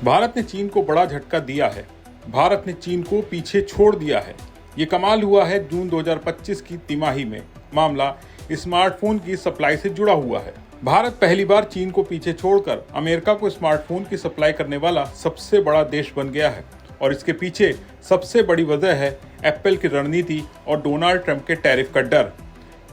भारत ने चीन को बड़ा झटका दिया है। भारत ने चीन को पीछे छोड़ दिया है। ये कमाल हुआ है जून 2025 की तिमाही में। मामला स्मार्टफोन की सप्लाई से जुड़ा हुआ है। भारत पहली बार चीन को पीछे छोड़कर अमेरिका को स्मार्टफोन की सप्लाई करने वाला सबसे बड़ा देश बन गया है और इसके पीछे सबसे बड़ी वजह है एप्पल की रणनीति और डोनाल्ड ट्रंप के टैरिफ का डर।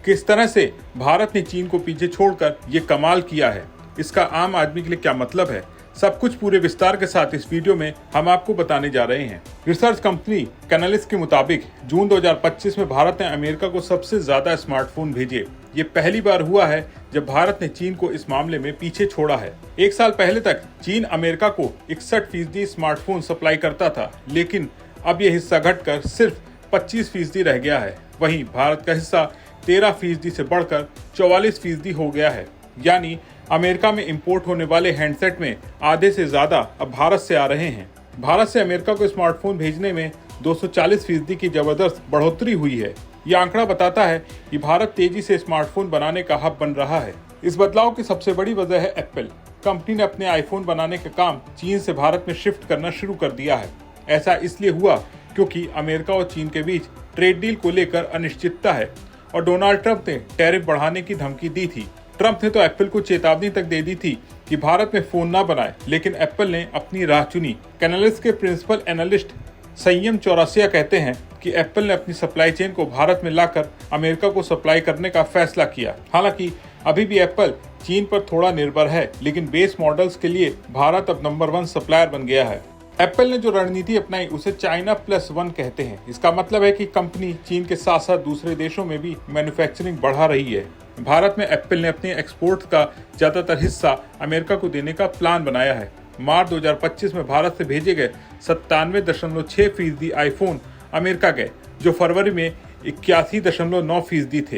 किस तरह से भारत ने चीन को पीछे छोड़कर ये कमाल किया है, इसका आम आदमी के लिए क्या मतलब है, सब कुछ पूरे विस्तार के साथ इस वीडियो में हम आपको बताने जा रहे हैं। रिसर्च कंपनी कैनालिस्ट के मुताबिक जून 2025 में भारत ने अमेरिका को सबसे ज्यादा स्मार्टफोन भेजे। ये पहली बार हुआ है जब भारत ने चीन को इस मामले में पीछे छोड़ा है। एक साल पहले तक चीन अमेरिका को 61% स्मार्टफोन सप्लाई करता था, लेकिन अब यह हिस्सा घटकर सिर्फ 25% रह गया है। वहीं भारत का हिस्सा 13% से बढ़कर 44% हो गया है। यानी अमेरिका में इंपोर्ट होने वाले हैंडसेट में आधे से ज्यादा अब भारत से आ रहे हैं। भारत से अमेरिका को स्मार्टफोन भेजने में 240% की जबरदस्त बढ़ोतरी हुई है। यह आंकड़ा बताता है कि भारत तेजी से स्मार्टफोन बनाने का हब बन रहा है। इस बदलाव की सबसे बड़ी वजह है एप्पल। कंपनी ने अपने आईफोन बनाने का काम चीन से भारत में शिफ्ट करना शुरू कर दिया है। ऐसा इसलिए हुआ क्योंकि अमेरिका और चीन के बीच ट्रेड डील को लेकर अनिश्चितता है और डोनाल्ड ट्रंप ने टैरिफ बढ़ाने की धमकी दी थी। ट्रंप ने तो एप्पल को चेतावनी तक दे दी थी कि भारत में फोन ना बनाए, लेकिन एप्पल ने अपनी राह चुनी। कैनालिस्ट के प्रिंसिपल एनालिस्ट संयम चौरसिया कहते हैं कि एप्पल ने अपनी सप्लाई चेन को भारत में लाकर अमेरिका को सप्लाई करने का फैसला किया। हालांकि अभी भी एप्पल चीन पर थोड़ा निर्भर है, लेकिन बेस मॉडल्स के लिए भारत अब नंबर 1 सप्लायर बन गया है। एप्पल ने जो रणनीति अपनाई उसे चाइना +1 कहते हैं। इसका मतलब है कि कंपनी चीन के साथ साथ दूसरे देशों में भी मैन्युफैक्चरिंग बढ़ा रही है। भारत में एप्पल ने अपने एक्सपोर्ट का ज्यादातर हिस्सा अमेरिका को देने का प्लान बनाया है। मार्च 2025 में भारत से भेजे गए 97.6% आईफोन अमेरिका गए, जो फरवरी में 81.9% थे।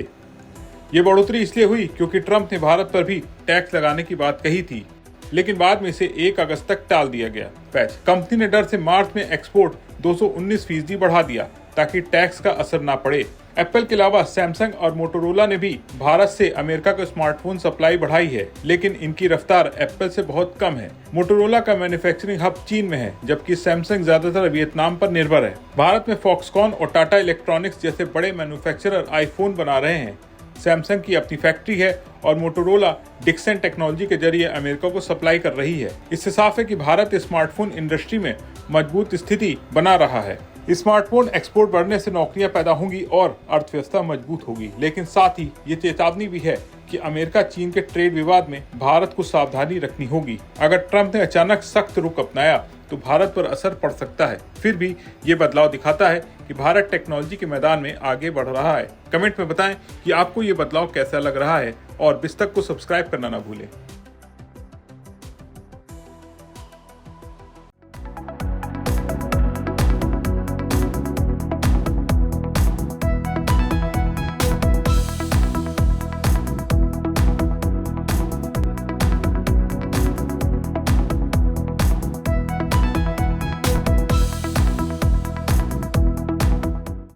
ये बढ़ोतरी इसलिए हुई क्योंकि ट्रंप ने भारत पर भी टैक्स लगाने की बात कही थी, लेकिन बाद में इसे 1 अगस्त तक टाल दिया गया। कंपनी ने डर से मार्च में एक्सपोर्ट 219% बढ़ा दिया ताकि टैक्स का असर ना पड़े। एप्पल के अलावा सैमसंग और मोटोरोला ने भी भारत से अमेरिका को स्मार्टफोन सप्लाई बढ़ाई है, लेकिन इनकी रफ्तार एप्पल से बहुत कम है। मोटोरोला का मैन्युफैक्चरिंग हब चीन में है, जबकि सैमसंग ज्यादातर वियतनाम पर निर्भर है। भारत में फॉक्सकॉन और टाटा इलेक्ट्रॉनिक्स जैसे बड़े मैन्युफैक्चरर आईफोन बना रहे हैं। सैमसंग की अपनी फैक्ट्री है और मोटोरोला डिक्सन टेक्नोलॉजी के जरिए अमेरिका को सप्लाई कर रही है। इससे साफ है कि भारत स्मार्टफोन इंडस्ट्री में मजबूत स्थिति बना रहा है। स्मार्टफोन एक्सपोर्ट बढ़ने से नौकरियां पैदा होंगी और अर्थव्यवस्था मजबूत होगी, लेकिन साथ ही ये चेतावनी भी है कि अमेरिका चीन के ट्रेड विवाद में भारत को सावधानी रखनी होगी। अगर ट्रंप ने अचानक सख्त रुख अपनाया तो भारत पर असर पड़ सकता है। फिर भी ये बदलाव दिखाता है कि भारत टेक्नोलॉजी के मैदान में आगे बढ़ रहा है। कमेंट में बताएं कि आपको ये बदलाव कैसा लग रहा है और बिस्तक को सब्सक्राइब करना ना भूलें।